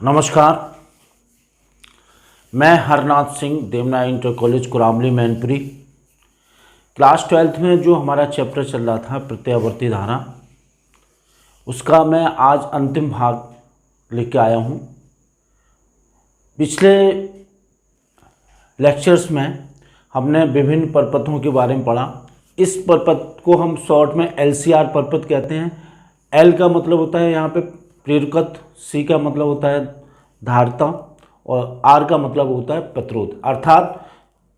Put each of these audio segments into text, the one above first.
नमस्कार, मैं Harnath Singh, Devna inter college Kuramali Mainpuri. Class 12th में जो हमारा चैप्टर चल रहा था प्रत्यावर्ती धारा, उसका मैं आज अंतिम भाग लेके आया हूँ। पिछले लेक्चर्स में हमने विभिन्न परपथों के बारे में पढ़ा। इस परपथ को हम शॉर्ट में LCR परपथ कहते हैं। L का मतलब होता है यहाँ पे प्रेरकत्व, C का मतलब होता है धारिता और R का मतलब होता है प्रतिरोध। अर्थात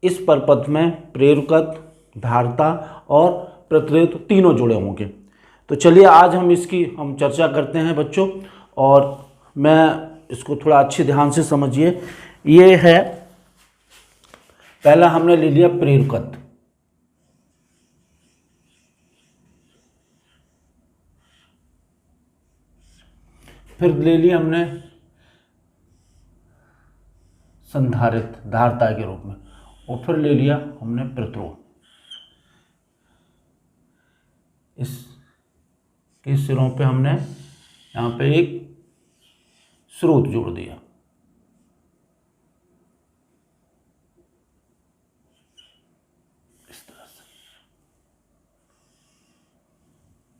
इस परपथ में प्रेरकत्व, धारिता और प्रतिरोध तीनों जुड़े होंगे। तो चलिए आज हम इसकी चर्चा करते हैं बच्चों, और मैं इसको थोड़ा अच्छे ध्यान से समझिए। ये है, पहला हमने ले लिया प्रेरकत्व, फिर ले लिया हमने संधारित धारिता के रूप में, और फिर ले लिया हमने प्रतिरोध। इसके सिरों पे हमने यहाँ पे एक स्रोत जोड़ दिया। इस तरह से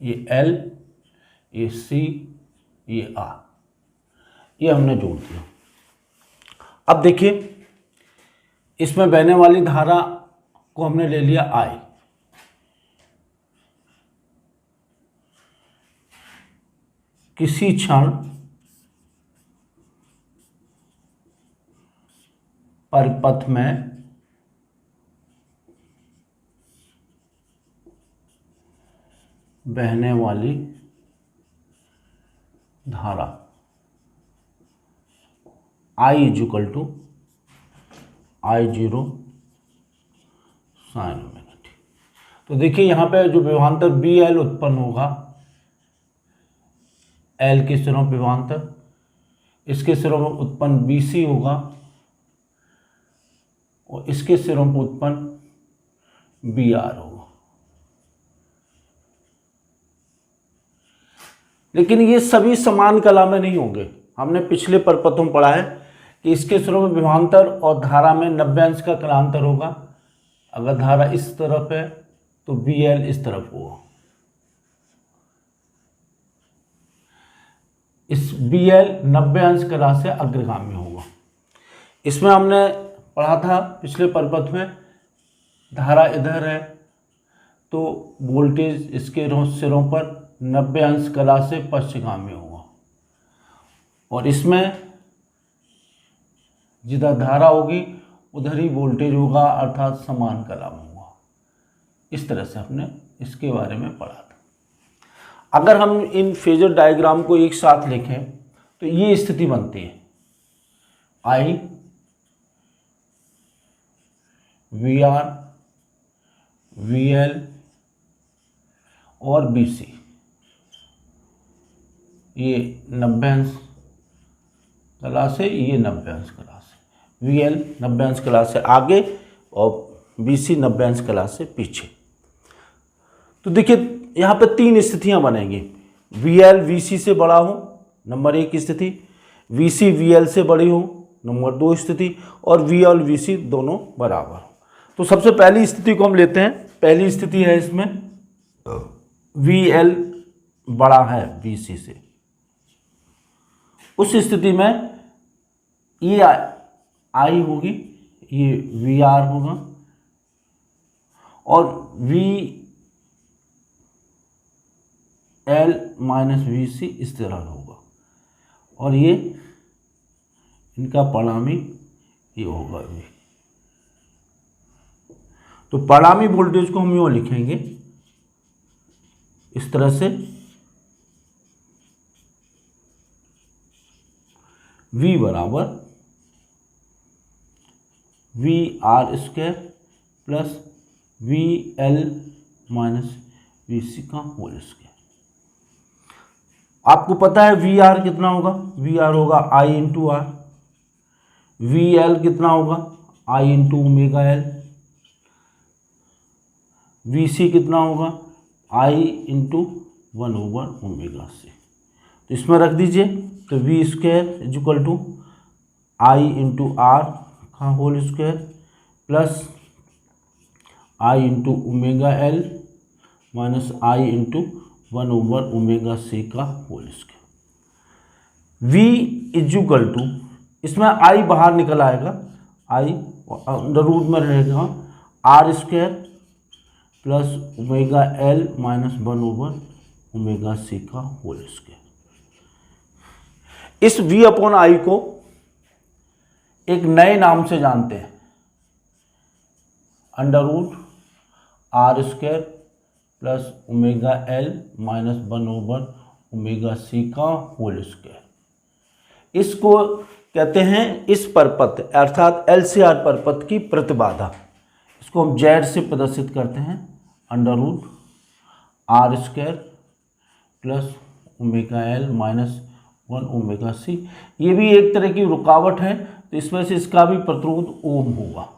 ये L, ये C, ये R, ये हमने जोड़ दिया। अब देखिए, इसमें बहने वाली धारा को हमने ले लिया I। किसी क्षण परिपथ में बहने वाली धारा I = I0 sin ωt। तो देखिए यहाँ पे जो विभवांतर BL उत्पन्न होगा, L के सिरों पे विभवांतर, इसके सिरों में उत्पन्न BC होगा और इसके सिरों पर उत्पन्न BR होगा। लेकिन ये सभी समान कला में नहीं होंगे। हमने पिछले परपथों में पढ़ा है कि इसके सिरों में विभवांतर और धारा में 90 अंश का कलांतर होगा। अगर धारा इस तरफ है तो BL इस तरफ होगा। इस BL 90 अंश कला से अग्रगामी होगा। इसमें हमने पढ़ा था पिछले परपथ में, धारा इधर है तो वोल्टेज इसके सिरों पर 90 अंश कला से पश्चिमगामी होगा, और इसमें जिधर धारा होगी उधर ही वोल्टेज होगा, अर्थात समान कला में होगा। इस तरह से हमने इसके बारे में पढ़ा था। अगर हम इन फेजर डायग्राम को एक साथ लिखें तो ये स्थिति बनती है I, VR, VL और BC। ये 90 अंश कला से, ये 90 अंश कला से, VL 90 अंश कला से आगे और BC 90 अंश कला से पीछे। तो देखिए यहाँ पे तीन स्थितियाँ बनेंगी। VL VC से बड़ा हो, नंबर 1 स्थिति। VC VL से बड़ी हो, नंबर 2 स्थिति। और VL VC दोनों बराबर हो। तो सबसे पहली स्थिति को हम लेते हैं। पहली स्थिति है इसमें VL बड़ा है VC से। उस स्थिति में ये I होगी, ये VR होगा, और VL - VC इस तरह होगा, और ये इनका परिणामी ये होगा V। तो परिणामी वोल्टेज को हम यूँ लिखेंगे इस तरह से, V = VR² plus VL - VC का होल स्क्वायर। आपको पता है VR कितना होगा? VR होगा I × R। VL कितना होगा? I × ωL। VC कितना होगा? I × 1/ωc। तो इसमें रख दीजिए तो V square is equal to I into R का whole square plus I into omega L minus I into 1/ओमेगा c का whole square. V is equal to, इसमें आई बाहर निकल आएगा, आई अंडर रूट में रहेगा R square plus omega L minus 1/ओमेगा c का होल स्क्वायर। इस v अपॉन आई को एक नए नाम से जानते हैं, under root R square plus omega L minus 1/ओमेगा c का होल स्क्वायर। इसको कहते हैं इस परपथ अर्थात LCR परपथ की प्रतिबाधा। इसको हम जेड से प्रदर्शित करते हैं, under root R square plus omega L minus 1/ओमेगा c। ये भी एक तरह की रुकावट है, तो इसमें से इसका भी प्रतिरोध ओम होगा।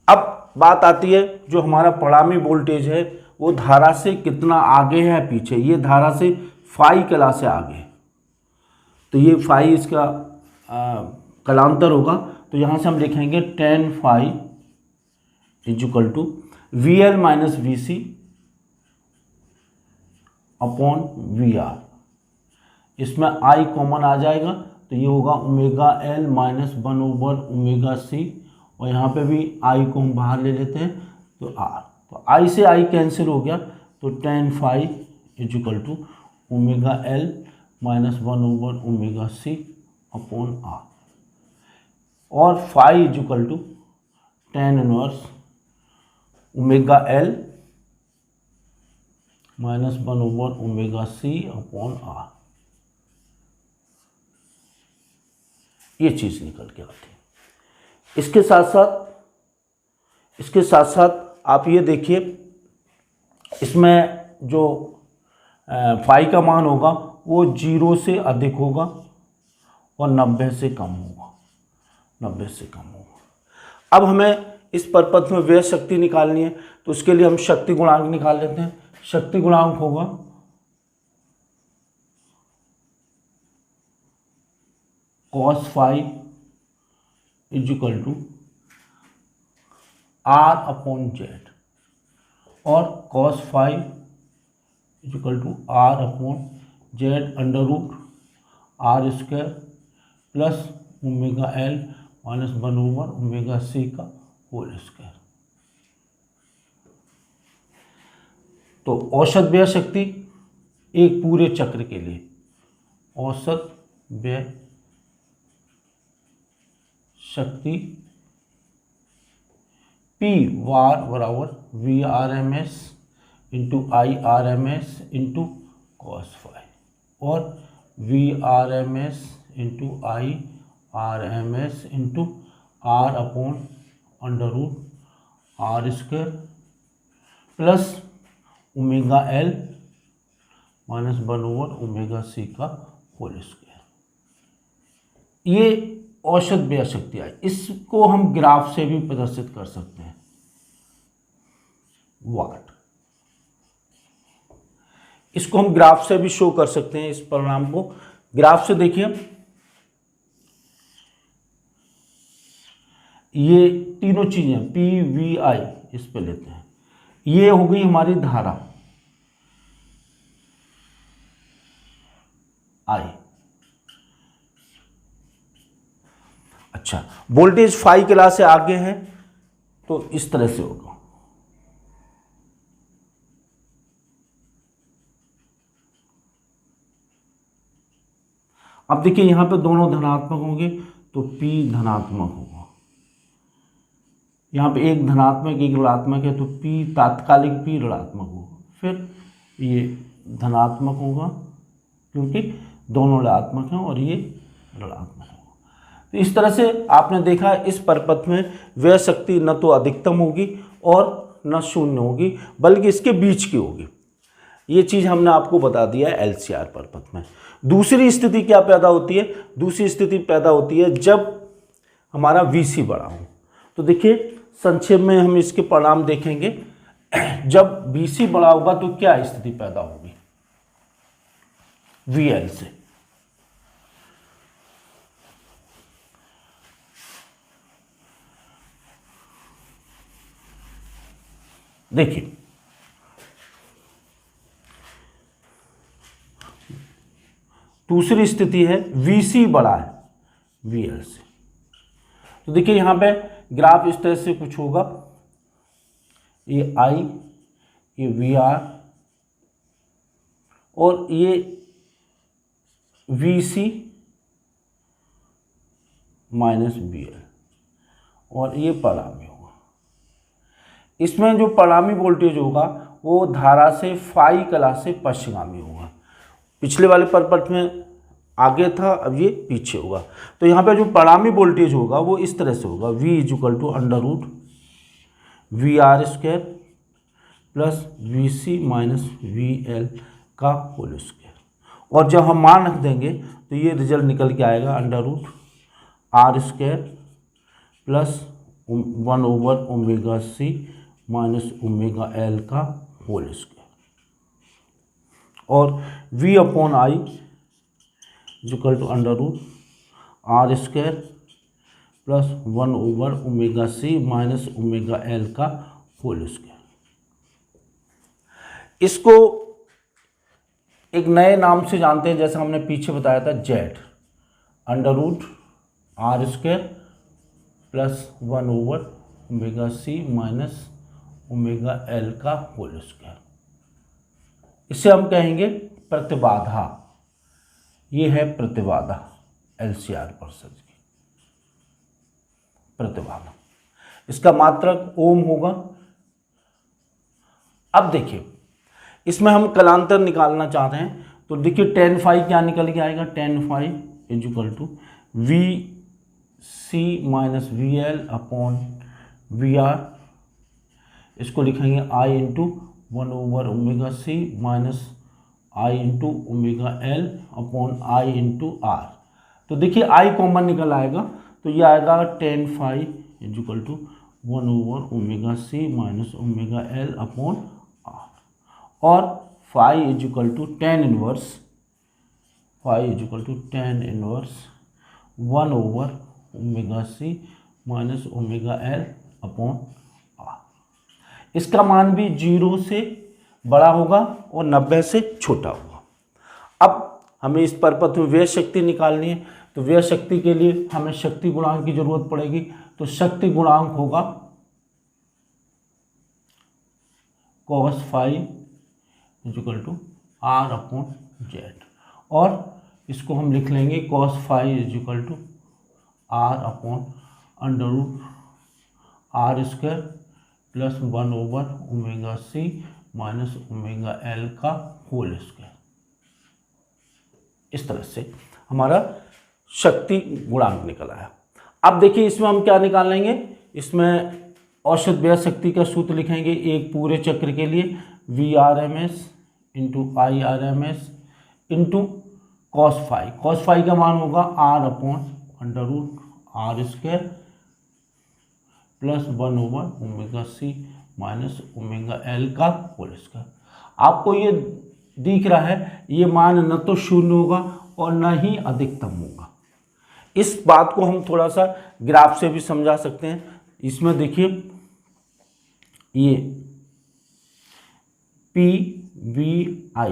अब बात आती है जो हमारा परिणामी वोल्टेज है वो धारा से कितना आगे है पीछे। ये धारा से फाई कला से आगे है, तो ये फाई इसका कलांतर होगा। तो यहाँ से हम लिखेंगे tan phi is equal to V L minus V C upon V R. इसमें आई कॉमन आ जाएगा, तो ये होगा ओमेगा एल माइनस 1/ओमेगा सी, और यहाँ पे भी आई को हम बाहर ले लेते हैं तो आर। तो आई से आई कैंसिल हो गया, तो tan phi is equal to omega L minus 1/ओमेगा सी अपॉन आर, और phi is equal to tan inverse omega L minus 1/ओमेगा सी अपॉन आर। ये चीज़ निकल के आती है। इसके साथ साथ आप ये देखिए, इसमें जो फाई का मान होगा वो 0 से अधिक होगा और 90 से कम होगा, 90 से कम होगा। अब हमें इस परपथ में व्यय शक्ति निकालनी है, तो उसके लिए हम शक्ति गुणांक निकाल लेते हैं। शक्ति गुणांक होगा cos phi is equal to R upon Z, और cos phi is equal to R upon Z under root R square plus omega L minus 1/ओमेगा सी का होल स्क्वायर। तो औसत व्यय शक्ति एक पूरे चक्र के लिए, औसत व्यय शक्ति P वार बराबर V R M S into I R M S into cos phi, और V R M S into I R M S into R upon under root R square plus omega L minus 1/ओमेगा C का whole square. ये औसत व्यय शक्ति है। इसको हम ग्राफ से भी प्रदर्शित कर सकते हैं, वाट। इसको हम ग्राफ से भी शो कर सकते हैं। इस परिणाम को ग्राफ से देखिए, ये तीनों चीजें पी वी आई इस पे लेते हैं। ये हो गई हमारी धारा आई। अच्छा, वोल्टेज फाई क्लास से आगे है तो इस तरह से होगा। अब देखिए यहां पे दोनों धनात्मक होंगे तो P धनात्मक होगा। यहां पे एक धनात्मक एक ऋणात्मक है तो P तात्कालिक P ऋणात्मक होगा। फिर ये धनात्मक होगा क्योंकि दोनों ऋणात्मक हैं और ये ऋणात्मक होगा। तो इस तरह से आपने देखा इस परपथ में व्यय शक्ति न तो अधिकतम होगी और न शून्य होगी, बल्कि इसके बीच की होगी। ये चीज़ हमने आपको बता दिया है LCR परपथ में। दूसरी स्थिति क्या पैदा होती है? दूसरी स्थिति पैदा होती है जब हमारा VC बड़ा हो। तो देखिए संक्षेप में हम इसके परिणाम देखेंगे। जब BC बड़ा होगा तो क्या स्थिति पैदा होगी VL से। देखिए दूसरी स्थिति है VC बड़ा है VL से। तो देखिए यहाँ पे ग्राफ इस तरह से कुछ होगा, ये I, ये VR और ये VC माइनस VL और ये परिणामी होगा। इसमें जो परिणामी वोल्टेज होगा वो धारा से फाई कला से पश्चिमगामी होगा। पिछले वाले परपथ में आगे था, अब ये पीछे होगा। तो यहाँ पे जो परिणामी वोल्टेज होगा वो इस तरह से होगा, V equal to under root VR square plus VC minus VL का होल स्क्वायर। और जब हम मान रख देंगे तो ये रिजल्ट निकल के आएगा under root R square plus 1/ओमेगा C माइनस ओमेगा L का होल स्क्वायर। और V upon I equal to under root R square plus 1/ओमेगा C माइनस ओमेगा L का होल स्क्वायर। इसको एक नए नाम से जानते हैं, जैसा हमने पीछे बताया था, Z under root R square plus 1/ओमेगा C माइनस ओमेगा L का होल स्क्वायर। इसे हम कहेंगे प्रतिबाधा। ये है प्रतिबाधा LCR परसेंट की प्रतिबाधा। इसका मात्रक ओम होगा। अब देखिए इसमें हम कलांतर निकालना चाहते हैं, तो देखिए tan फाई क्या निकल के आएगा, tan phi is equal to VC minus VL upon VR। इसको लिखेंगे I इंटू 1/ओमेगा C minus I into omega L upon I into R। तो देखिए I कॉमन निकल आएगा, तो ये आएगा tan phi is equal to 1/ओमेगा C minus omega L upon R। और phi is equal to tan inverse, phi is equal to tan inverse 1/ओमेगा C minus omega L upon R। इसका मान भी 0 से बड़ा होगा और 90 से छोटा होगा। अब हमें इस परपथ में व्यय शक्ति निकालनी है, तो व्यय शक्ति के लिए हमें शक्ति गुणांक की जरूरत पड़ेगी। तो शक्ति गुणांक होगा cos phi is equal to R upon Z। और इसको हम लिख लेंगे cos phi is equal to R upon under root R square plus 1/ओमेगा C माइनस ओमेगा L का होल स्क्वायर। इस तरह से हमारा शक्ति गुणांक निकल आया। अब देखिए इसमें हम क्या निकाल लेंगे, इसमें औसत व्यय शक्ति का सूत्र लिखेंगे एक पूरे चक्र के लिए, VRMS into IRMS into cos phi. Cos phi का मान होगा R upon under root R square plus 1/ओमेगा C माइनस ओमेगा L का होल स्क्वायर। आपको ये दिख रहा है, ये मान न तो शून्य होगा और न ही अधिकतम होगा। इस बात को हम थोड़ा सा ग्राफ से भी समझा सकते हैं। इसमें देखिए ये PVI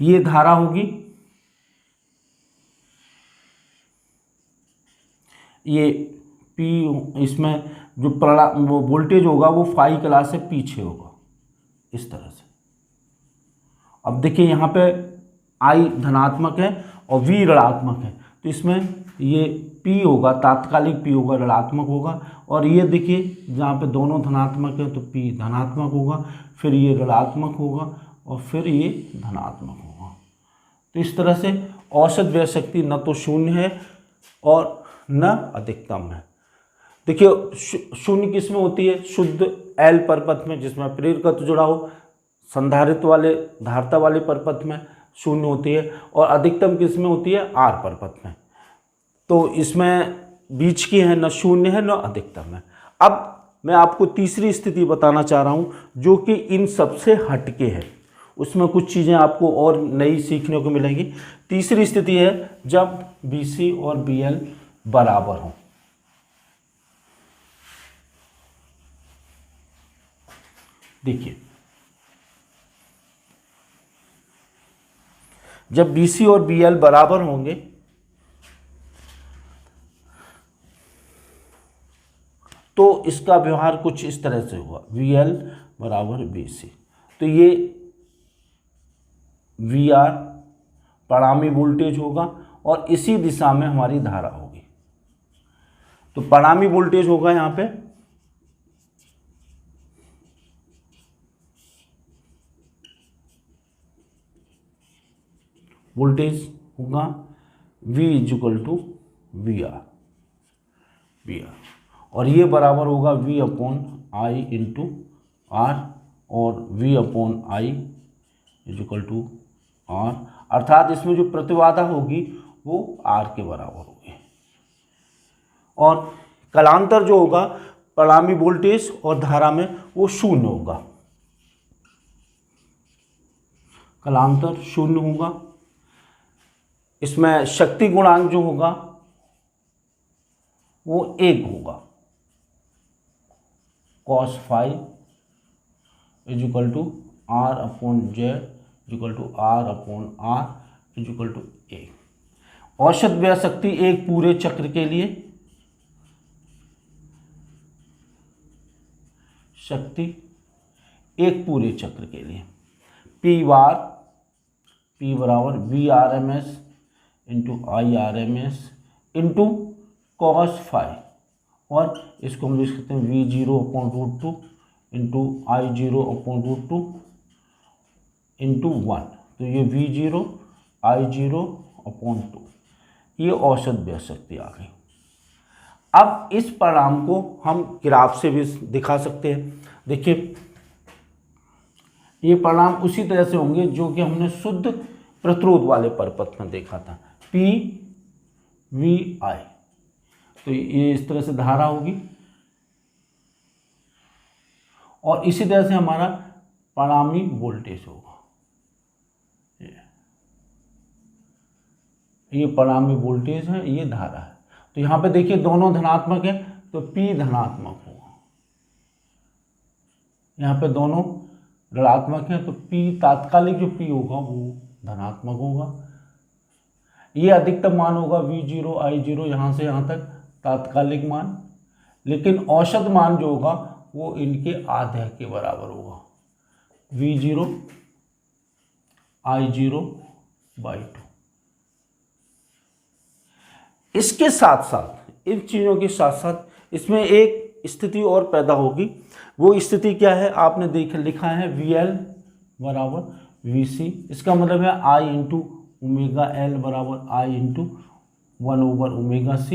ये धारा होगी, ये P, इसमें जो वोल्टेज होगा वो फाई क्लास से पीछे होगा इस तरह से। अब देखिए यहाँ पे I धनात्मक है और V ऋणात्मक है, तो इसमें ये P होगा, तात्कालिक P होगा, ऋणात्मक होगा। और ये देखिए जहाँ पे दोनों धनात्मक है तो P धनात्मक होगा, फिर ये ऋणात्मक होगा और फिर ये धनात्मक होगा। तो इस तरह से औसत व्यय शक्ति न तो शून्य है और न अधिकतम है। देखिए शून्य किसमें होती है, शुद्ध L परपथ में जिसमें प्रेरकत्व जुड़ा हो, संधारित्र वाले धारिता वाले परपथ में शून्य होती है, और अधिकतम किसमें होती है, R परपथ में। तो इसमें बीच की है, न शून्य है न अधिकतम है। अब मैं आपको तीसरी स्थिति बताना चाह रहा हूँ जो कि इन सबसे हटके है, उसमें कुछ चीज़ें आपको और नई सीखने को मिलेंगी। तीसरी स्थिति है जब BC और BL बराबर हों। देखिए, जब BC और BL बराबर होंगे तो इसका व्यवहार कुछ इस तरह से होगा, VL बराबर BC। तो ये VR परिणामी वोल्टेज होगा और इसी दिशा में हमारी धारा होगी। तो परिणामी वोल्टेज होगा यहाँ पे वोल्टेज होगा V इक्वल टू VR और ये बराबर होगा V upon I into R और V upon I equal to R, अर्थात इसमें जो प्रतिबाधा होगी वो R के बराबर होगी। और कलांतर जो होगा परिणामी वोल्टेज और धारा में वो शून्य होगा, कलांतर शून्य होगा। इसमें शक्ति गुणांक जो होगा वो 1 होगा, cos phi equal to R upon Z equal to R upon R equal to 1। औसत व्यय शक्ति एक पूरे चक्र के लिए, शक्ति एक पूरे चक्र के लिए P बार, P बराबर VRMS into IRMS into cos phi, और इसको हम लिख सकते हैं V0 upon √2 into I0 upon √2 into 1। तो ये V0 I0 अपॉन 2, ये औसत व्यय शक्ति आ गई। अब इस परिणाम को हम ग्राफ से भी दिखा सकते हैं। देखिए, ये परिणाम उसी तरह से होंगे जो कि हमने शुद्ध प्रतिरोध वाले परिपथ में देखा था, PVI। तो ये इस तरह से धारा होगी और इसी तरह से हमारा परिणामी वोल्टेज होगा। ये परिणामी वोल्टेज है, ये धारा है। तो यहाँ पे देखिए दोनों धनात्मक है तो P धनात्मक होगा, यहाँ पे दोनों ऋणात्मक है तो P तात्कालिक जो P होगा वो धनात्मक होगा। ये अधिकतम मान होगा V0 I0 यहाँ से यहाँ तक तात्कालिक मान, लेकिन औसत मान जो होगा वो इनके आधे के बराबर होगा, V0 I0/2। इसके साथ साथ, इन चीज़ों के साथ साथ इसमें एक स्थिति और पैदा होगी। वो स्थिति क्या है, आपने लिखा है VL बराबर VC। इसका मतलब है I इंटू ओमेगा L बराबर I इंटू 1/ओमेगा C।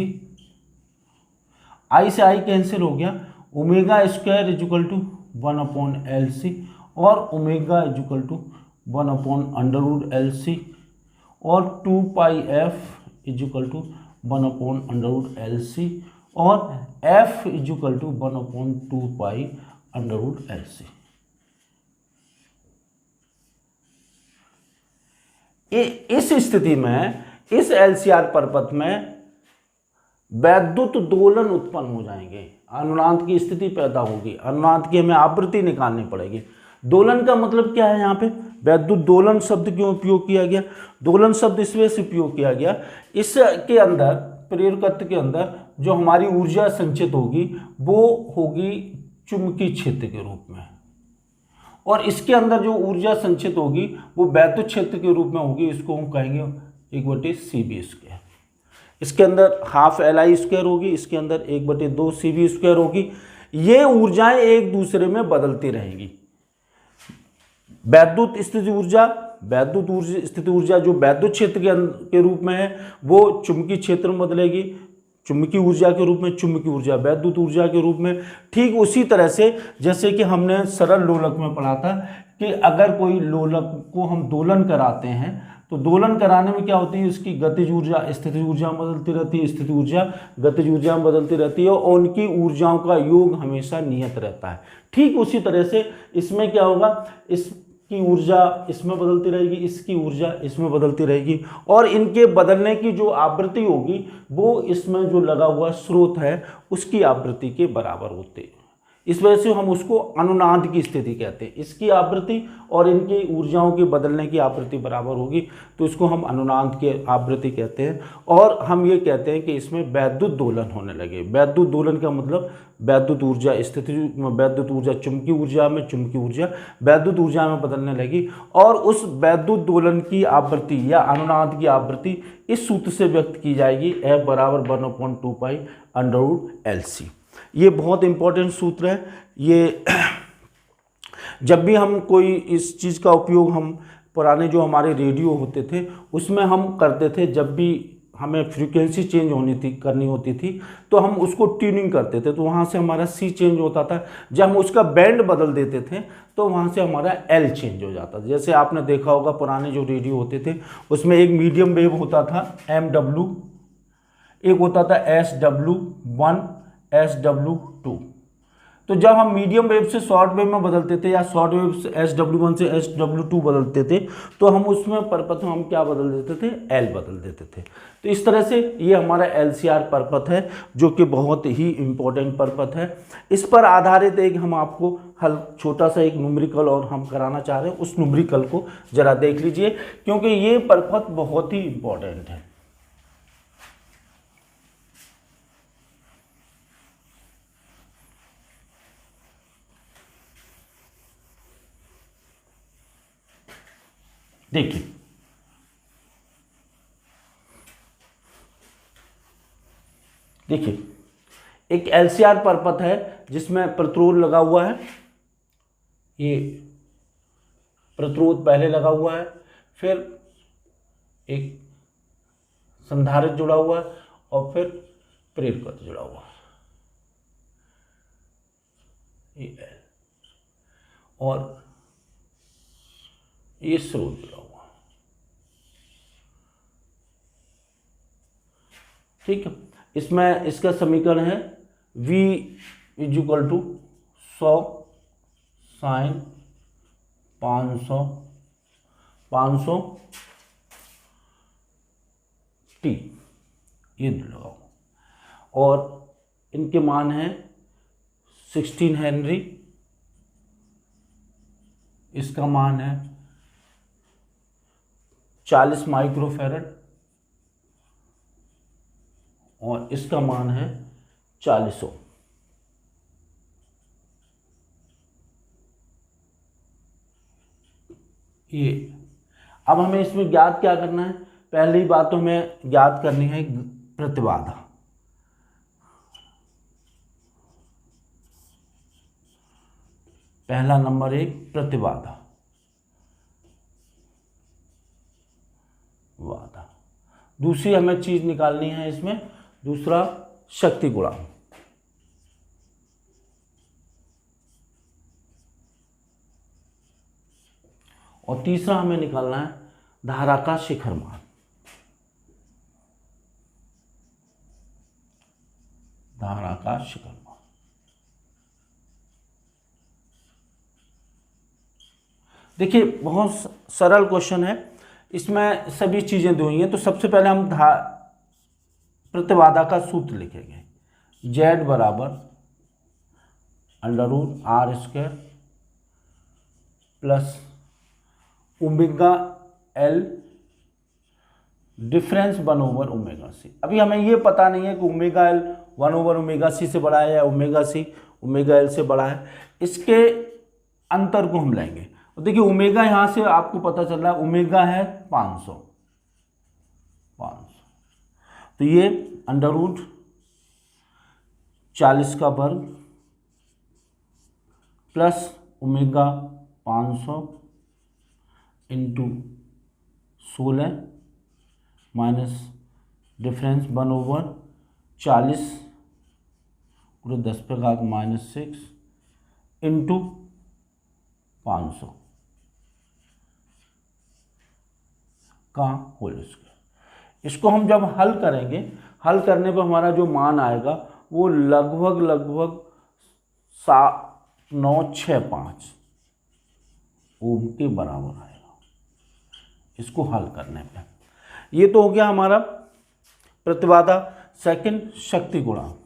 I से I कैंसिल हो गया, omega square equal to 1/LC और ओमेगा इक्वल टू 1/√LC और 2πf इक्वल टू 1/√LC और f इक्वल टू 1/2π√LC। इस स्थिति में इस LCR परिपथ में वैद्युत दोलन उत्पन्न हो जाएंगे, अनुनाद की स्थिति पैदा होगी, अनुनाद की हमें आवृत्ति निकालनी पड़ेगी। दोलन का मतलब क्या है, यहाँ पे वैद्युत दोलन शब्द क्यों उपयोग किया गया? दोलन शब्द इस वजह से उपयोग किया गया, इसके अंदर प्रेरकत्व के अंदर जो हमारी ऊर्जा संचित होगी वो होगी चुंबकीय क्षेत्र के रूप में, और इसके अंदर जो ऊर्जा संचित होगी वो वैद्युत क्षेत्र के रूप में होगी। इसको हम कहेंगे 1/CB²। इसके अंदर हाफ LI² होगी, इसके अंदर 1/2 CB² होगी। ये ऊर्जाएं एक दूसरे में बदलती रहेंगी। वैद्युत स्थिति ऊर्जा जो वैद्युत क्षेत्र के रूप में है वो चुंबकीय क्षेत्र में बदलेगी, चुंबकीय ऊर्जा के रूप में चुंबकीय ऊर्जा वैद्युत ऊर्जा के रूप में। ठीक उसी तरह से जैसे कि हमने सरल लोलक में पढ़ा था कि अगर कोई लोलक को हम दोलन कराते हैं तो दोलन कराने में क्या होती है, इसकी गतिज ऊर्जा स्थितिज ऊर्जा में बदलती रहती है, स्थिति ऊर्जा गतिज ऊर्जा में बदलती रहती है, और उनकी ऊर्जाओं का योग हमेशा नियत रहता है। ठीक उसी तरह से इसमें क्या होगा, इसकी ऊर्जा इसमें बदलती रहेगी, इसकी ऊर्जा इसमें बदलती रहेगी, और इनके बदलने की जो आवृत्ति होगी वो इसमें जो लगा हुआ स्रोत है उसकी आवृत्ति के बराबर होती है। इस वजह से हम उसको अनुनाद की स्थिति कहते हैं। इसकी आवृत्ति और इनकी ऊर्जाओं के बदलने की आवृत्ति बराबर होगी तो इसको हम अनुनाद की आवृत्ति कहते हैं। और हम ये कहते हैं कि इसमें वैद्युत दोलन होने लगे। वैद्युत दोलन का मतलब वैद्युत ऊर्जा स्थिति, वैद्युत ऊर्जा चुंबकीय ऊर्जा में, चुंबकीय ऊर्जा वैद्युत ऊर्जा में बदलने लगी, और उस वैद्युत दोलन की आवृत्ति या अनुनाद की आवृत्ति इस सूत्र से व्यक्त की जाएगी, F बराबर 1/2 पाई √LC। ये बहुत इंपॉर्टेंट सूत्र है। ये जब भी हम कोई इस चीज़ का उपयोग, हम पुराने जो हमारे रेडियो होते थे उसमें हम करते थे, जब भी हमें फ्रीक्वेंसी चेंज करनी होती थी तो हम उसको ट्यूनिंग करते थे, तो वहाँ से हमारा सी चेंज होता था। जब हम उसका बैंड बदल देते थे तो वहाँ से हमारा एल चेंज हो जाता था। जैसे आपने देखा होगा पुराने जो रेडियो होते थे उसमें एक मीडियम वेव होता था MW, एक होता था SW1, SW2। तो जब हम मीडियम वेव से शॉर्ट वेव में बदलते थे या शॉर्ट वेव से SW1 से SW2 बदलते थे तो हम उसमें परपथ हम क्या बदल देते थे, L बदल देते थे। तो इस तरह से ये हमारा LCR परपथ है जो कि बहुत ही इम्पोर्टेंट परपथ है। इस पर आधारित एक हम आपको हल छोटा सा एक न्यूमेरिकल और हम कराना चाह रहे हैं, उस न्यूमेरिकल को जरा देख लीजिए क्योंकि ये परपथ बहुत ही इम्पोर्टेंट है। देखिए एक LCR परपथ है जिसमें प्रतिरोध लगा हुआ है। ये प्रतिरोध पहले लगा हुआ है, फिर एक संधारित्र जुड़ा हुआ है और फिर प्रेरक जुड़ा हुआ है, ये L, और ये स्रोत जुड़ा हुआ। ठीक है, इसमें इसका समीकरण है V = 100 sin 500 t, ये लगाओ, और इनके मान है 16 हेनरी, इसका मान है 40 माइक्रोफैरड और इसका मान है 40 ओम। ये अब हमें इसमें ज्ञात क्या करना है, पहली बात तो हमें ज्ञात करनी है प्रतिबाधा। पहला नंबर एक प्रतिबाधा, दूसरी हमें चीज निकालनी है इसमें, दूसरा शक्ति गुणांक, और तीसरा हमें निकालना है धारा का शिखर मान। धारा का शिखर मान देखिए बहुत सरल क्वेश्चन है, इसमें सभी चीजें दी हुई हैं। तो सबसे पहले हम प्रतिबाधा का सूत्र लिखेंगे, Z बराबर √R² plus omega L difference 1/ωc। अभी हमें ये पता नहीं है कि ओमेगा L 1/ωc से बड़ा है या ओमेगा C ओमेगा L से बड़ा है, इसके अंतर को हम लेंगे। और देखिए ओमेगा यहाँ से आपको पता चल रहा है, ओमेगा है 500, तो ये √40 का वर्ग plus omega 500 into 16 minus difference 1/40 पूरे 10⁻⁻6 इंटू 500। का होल स्क्वायर। इसको हम जब हल करेंगे, हल करने पर हमारा जो मान आएगा वो लगभग 965 ओम के बराबर आएगा इसको हल करने पे। ये तो हो गया हमारा प्रतिबाधा। सेकंड, शक्ति गुणांक।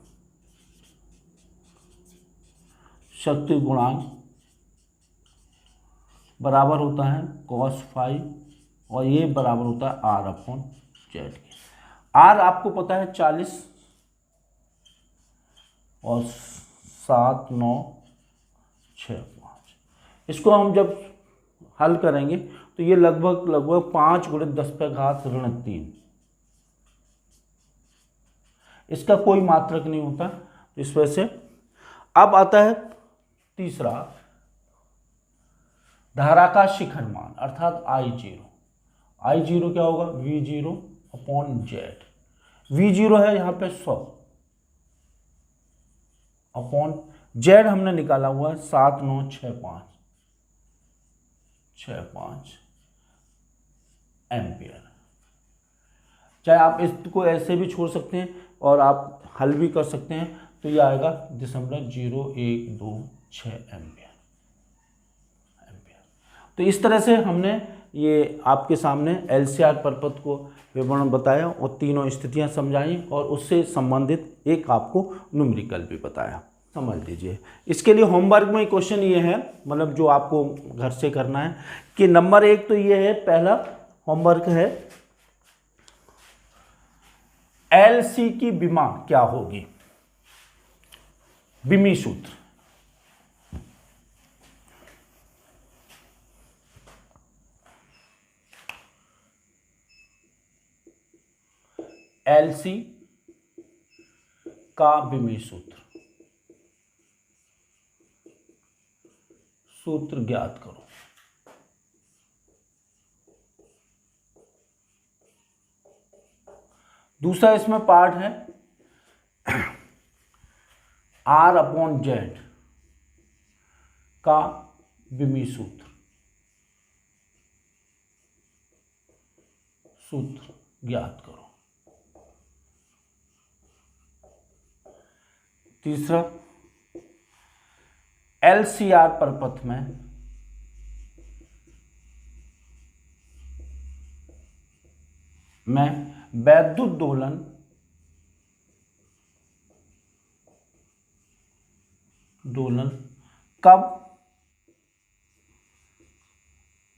शक्ति गुणांक बराबर होता है cos फाई और ये बराबर होता है R/Z के। R आपको पता है 40 और 7 9 6 5। इसको हम जब हल करेंगे तो ये लगभग 5 × 10⁻³ इसका कोई मात्रक नहीं होता, तो इस वजह से। अब आता है तीसरा, धारा का शिखर मान अर्थात I0। I0 क्या होगा? V0/Z। V0 है यहाँ पे 100 अपॉन Z हमने निकाला हुआ है 7965 एम्पियर। चाहे आप इसको ऐसे भी छोड़ सकते हैं और आप हल भी कर सकते हैं, तो ये आएगा 0.0126 एम्पियर। तो इस तरह से हमने ये आपके सामने LCR परपथ को विवरण बताया और तीनों स्थितियां समझाई और उससे संबंधित एक आपको न्यूमेरिकल भी बताया। समझ लीजिए। इसके लिए होमवर्क में क्वेश्चन ये है, मतलब जो आपको घर से करना है, कि नंबर 1 तो ये है, पहला होमवर्क है LC की विमा क्या होगी, विमी सूत्र। LC का विमी सूत्र, सूत्र ज्ञात करो। दूसरा इसमें पार्ट है R/Z का विमी सूत्र, सूत्र ज्ञात करो। तीसरा, LCR परपथ में वैद्युत दोलन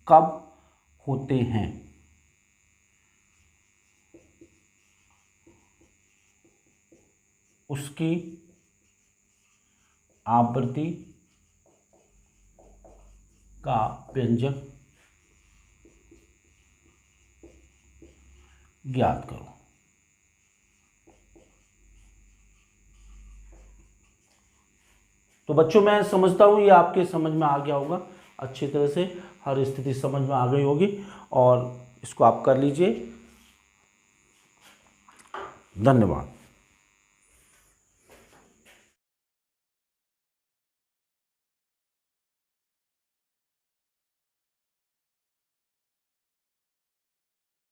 कब होते हैं, उसकी आवृत्ति का व्यंजक ज्ञात करो। तो बच्चों, मैं समझता हूं ये आपके समझ में आ गया होगा अच्छी तरह से, हर स्थिति समझ में आ गई होगी और इसको आप कर लीजिए। धन्यवाद।